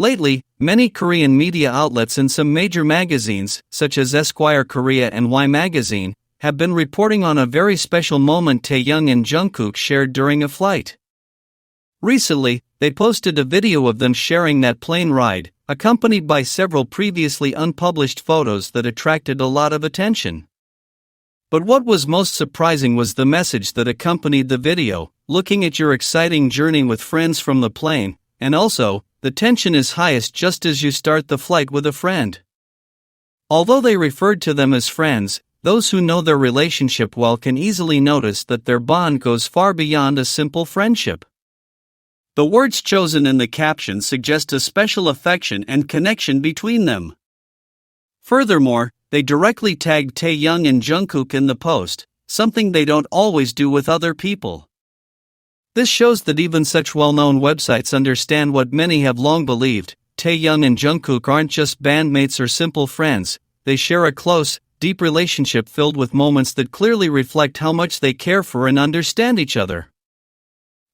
Lately, many Korean media outlets and some major magazines, such as Esquire Korea and Y Magazine, have been reporting on a very special moment Taehyung and Jungkook shared during a flight. Recently, they posted a video of them sharing that plane ride, accompanied by several previously unpublished photos that attracted a lot of attention. But what was most surprising was the message that accompanied the video: looking at your exciting journey with friends from the plane, and also, the tension is highest just as you start the flight with a friend. Although they referred to them as friends, those who know their relationship well can easily notice that their bond goes far beyond a simple friendship. The words chosen in the caption suggest a special affection and connection between them. Furthermore, they directly tagged Taehyung and Jungkook in the post, something they don't always do with other people. This shows that even such well-known websites understand what many have long believed: Taehyung and Jungkook aren't just bandmates or simple friends, they share a close, deep relationship filled with moments that clearly reflect how much they care for and understand each other.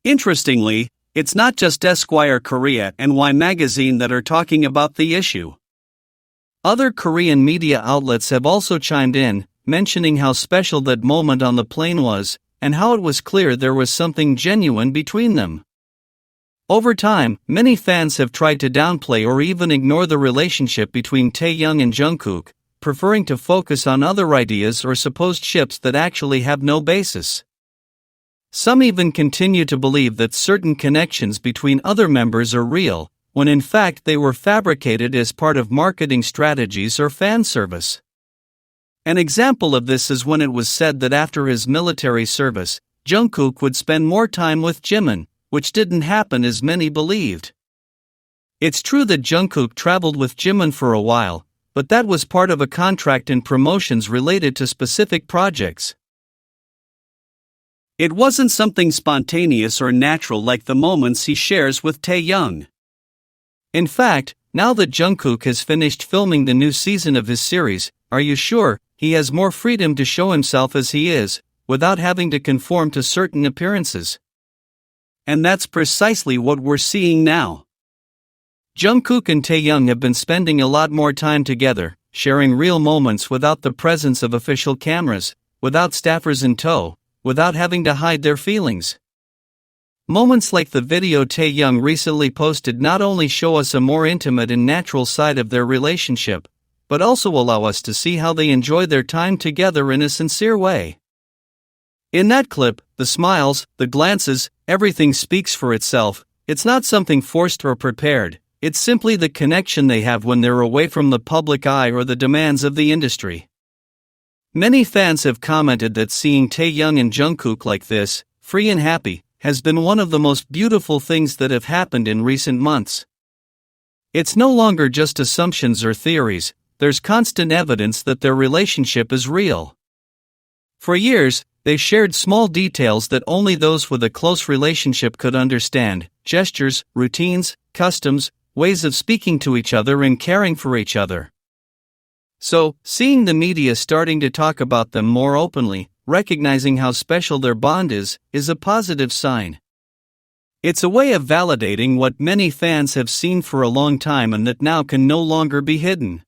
Interestingly, it's not just Esquire Korea and Y Magazine that are talking about the issue. Other Korean media outlets have also chimed in, mentioning how special that moment on the plane was, and how it was clear there was something genuine between them. Over time, many fans have tried to downplay or even ignore the relationship between Taehyung and Jungkook, preferring to focus on other ideas or supposed ships that actually have no basis. Some even continue to believe that certain connections between other members are real, when in fact they were fabricated as part of marketing strategies or fan service. An example of this is when it was said that after his military service, Jungkook would spend more time with Jimin, which didn't happen as many believed. It's true that Jungkook traveled with Jimin for a while, but that was part of a contract and promotions related to specific projects. It wasn't something spontaneous or natural like the moments he shares with Taehyung. In fact, now that Jungkook has finished filming the new season of his series, Are You Sure?, he has more freedom to show himself as he is, without having to conform to certain appearances. And that's precisely what we're seeing now. Jungkook and Taehyung have been spending a lot more time together, sharing real moments without the presence of official cameras, without staffers in tow, without having to hide their feelings. Moments like the video Taehyung recently posted not only show us a more intimate and natural side of their relationship, but also allow us to see how they enjoy their time together in a sincere way. In that clip, the smiles, the glances, everything speaks for itself. It's not something forced or prepared, it's simply the connection they have when they're away from the public eye or the demands of the industry. Many fans have commented that seeing Taehyung and Jungkook like this, free and happy, has been one of the most beautiful things that have happened in recent months. It's no longer just assumptions or theories, there's constant evidence that their relationship is real. For years, they shared small details that only those with a close relationship could understand: gestures, routines, customs, ways of speaking to each other and caring for each other. So, seeing the media starting to talk about them more openly, recognizing how special their bond is a positive sign. It's a way of validating what many fans have seen for a long time and that now can no longer be hidden.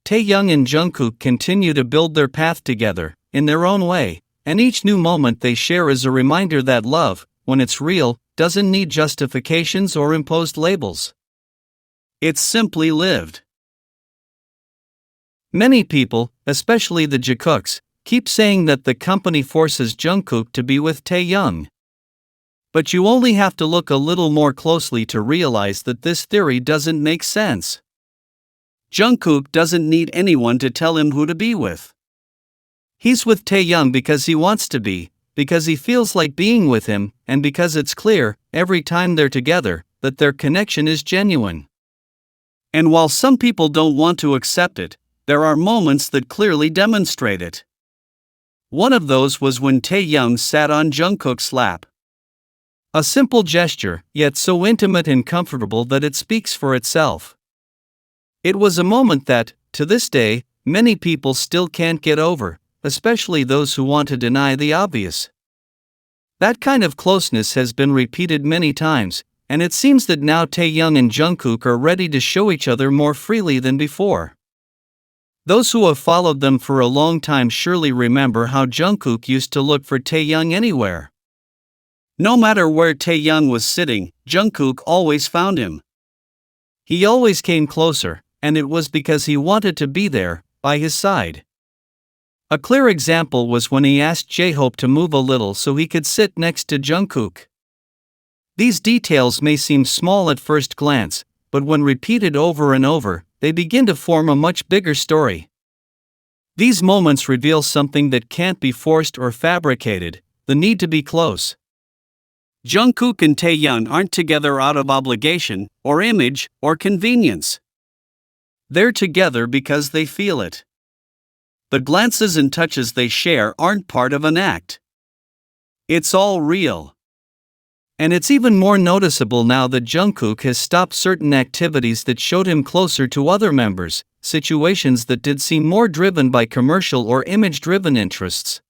Taehyung and Jungkook continue to build their path together, in their own way, and each new moment they share is a reminder that love, when it's real, doesn't need justifications or imposed labels. It's simply lived. Many people, especially the Jungkooks, keep saying that the company forces Jungkook to be with Taehyung. But you only have to look a little more closely to realize that this theory doesn't make sense. Jungkook doesn't need anyone to tell him who to be with. He's with Taehyung because he wants to be, because he feels like being with him, and because it's clear, every time they're together, that their connection is genuine. And while some people don't want to accept it, there are moments that clearly demonstrate it. One of those was when Taehyung sat on Jungkook's lap. A simple gesture, yet so intimate and comfortable that it speaks for itself. It was a moment that, to this day, many people still can't get over, especially those who want to deny the obvious. That kind of closeness has been repeated many times, and it seems that now Taehyung and Jungkook are ready to show each other more freely than before. Those who have followed them for a long time surely remember how Jungkook used to look for Taehyung anywhere. No matter where Taehyung was sitting, Jungkook always found him. He always came closer, and it was because he wanted to be there, by his side. A clear example was when he asked J-Hope to move a little so he could sit next to Jungkook. These details may seem small at first glance, but when repeated over and over, they begin to form a much bigger story. These moments reveal something that can't be forced or fabricated: the need to be close. Jungkook and Taehyung aren't together out of obligation, or image, or convenience. They're together because they feel it. The glances and touches they share aren't part of an act. It's all real. And it's even more noticeable now that Jungkook has stopped certain activities that showed him closer to other members, situations that did seem more driven by commercial or image-driven interests.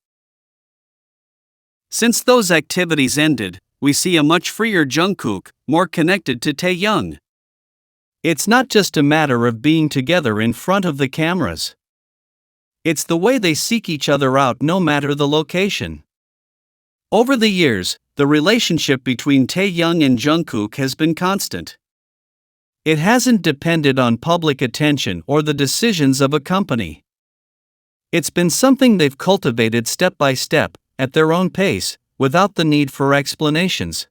Since those activities ended, we see a much freer Jungkook, more connected to Taehyung. It's not just a matter of being together in front of the cameras. It's the way they seek each other out no matter the location. Over the years, the relationship between Taehyung and Jungkook has been constant. It hasn't depended on public attention or the decisions of a company. It's been something they've cultivated step by step, at their own pace, without the need for explanations.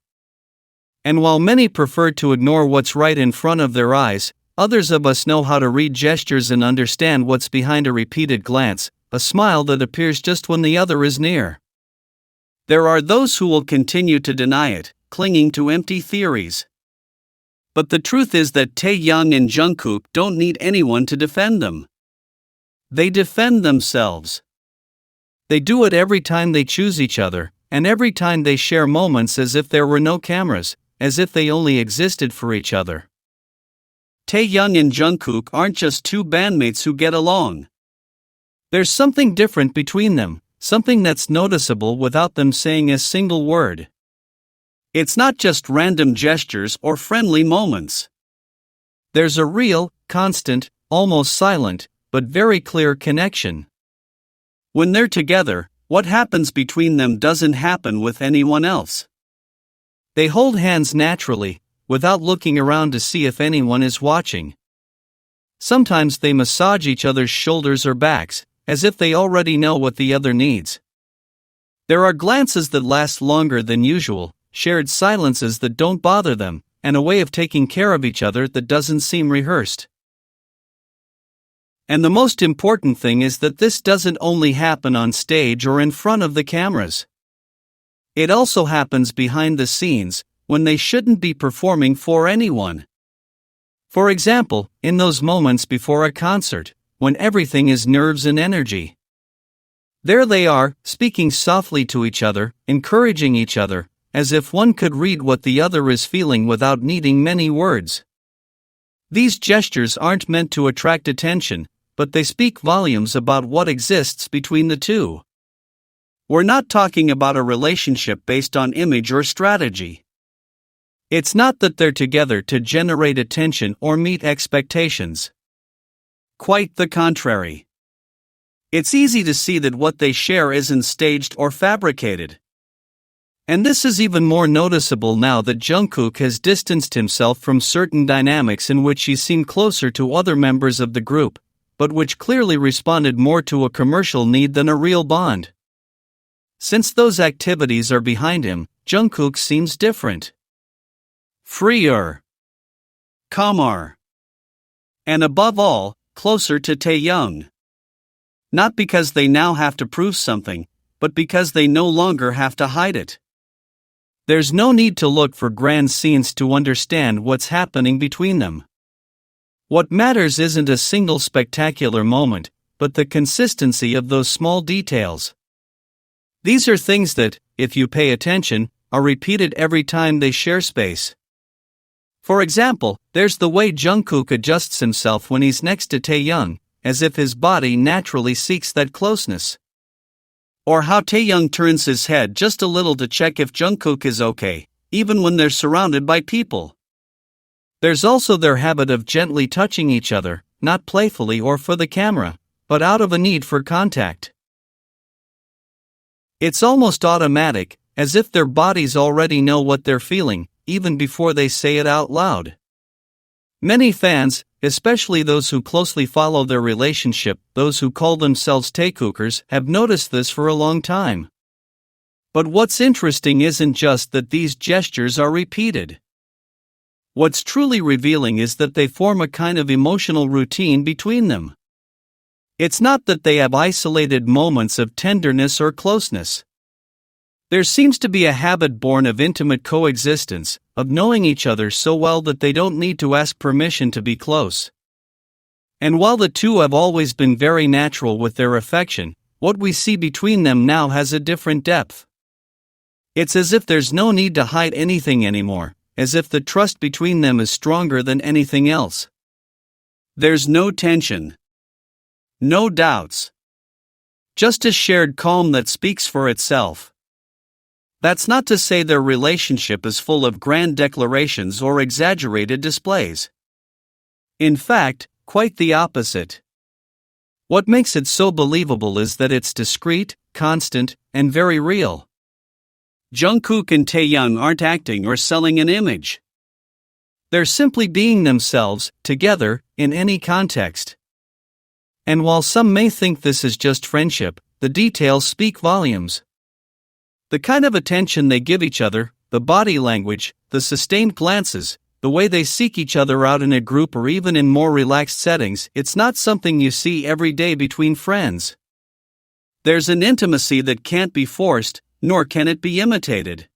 And while many prefer to ignore what's right in front of their eyes, others of us know how to read gestures and understand what's behind a repeated glance, a smile that appears just when the other is near. There are those who will continue to deny it, clinging to empty theories. But the truth is that Taehyung and Jungkook don't need anyone to defend them. They defend themselves. They do it every time they choose each other, and every time they share moments as if there were no cameras, as if they only existed for each other. Taehyung and Jungkook aren't just two bandmates who get along. There's something different between them, something that's noticeable without them saying a single word. It's not just random gestures or friendly moments. There's a real, constant, almost silent, but very clear connection. When they're together, what happens between them doesn't happen with anyone else. They hold hands naturally, without looking around to see if anyone is watching. Sometimes they massage each other's shoulders or backs, as if they already know what the other needs. There are glances that last longer than usual, shared silences that don't bother them, and a way of taking care of each other that doesn't seem rehearsed. And the most important thing is that this doesn't only happen on stage or in front of the cameras. It also happens behind the scenes, when they shouldn't be performing for anyone. For example, in those moments before a concert, when everything is nerves and energy. There they are, speaking softly to each other, encouraging each other, as if one could read what the other is feeling without needing many words. These gestures aren't meant to attract attention, but they speak volumes about what exists between the two. We're not talking about a relationship based on image or strategy. It's not that they're together to generate attention or meet expectations. Quite the contrary. It's easy to see that what they share isn't staged or fabricated. And this is even more noticeable now that Jungkook has distanced himself from certain dynamics in which he seemed closer to other members of the group, but which clearly responded more to a commercial need than a real bond. Since those activities are behind him, Jungkook seems different. Freer. Calmer. And above all, closer to Taehyung. Not because they now have to prove something, but because they no longer have to hide it. There's no need to look for grand scenes to understand what's happening between them. What matters isn't a single spectacular moment, but the consistency of those small details. These are things that, if you pay attention, are repeated every time they share space. For example, there's the way Jungkook adjusts himself when he's next to Taehyung, as if his body naturally seeks that closeness. Or how Taehyung turns his head just a little to check if Jungkook is okay, even when they're surrounded by people. There's also their habit of gently touching each other, not playfully or for the camera, but out of a need for contact. It's almost automatic, as if their bodies already know what they're feeling, even before they say it out loud. Many fans, especially those who closely follow their relationship, those who call themselves Taekookers, have noticed this for a long time. But what's interesting isn't just that these gestures are repeated. What's truly revealing is that they form a kind of emotional routine between them. It's not that they have isolated moments of tenderness or closeness. There seems to be a habit born of intimate coexistence, of knowing each other so well that they don't need to ask permission to be close. And while the two have always been very natural with their affection, what we see between them now has a different depth. It's as if there's no need to hide anything anymore, as if the trust between them is stronger than anything else. There's no tension. No doubts. Just a shared calm that speaks for itself. That's not to say their relationship is full of grand declarations or exaggerated displays. In fact, quite the opposite. What makes it so believable is that it's discreet, constant, and very real. Jungkook and Taehyung aren't acting or selling an image. They're simply being themselves, together, in any context. And while some may think this is just friendship, the details speak volumes. The kind of attention they give each other, the body language, the sustained glances, the way they seek each other out in a group or even in more relaxed settings, it's not something you see every day between friends. There's an intimacy that can't be forced, nor can it be imitated.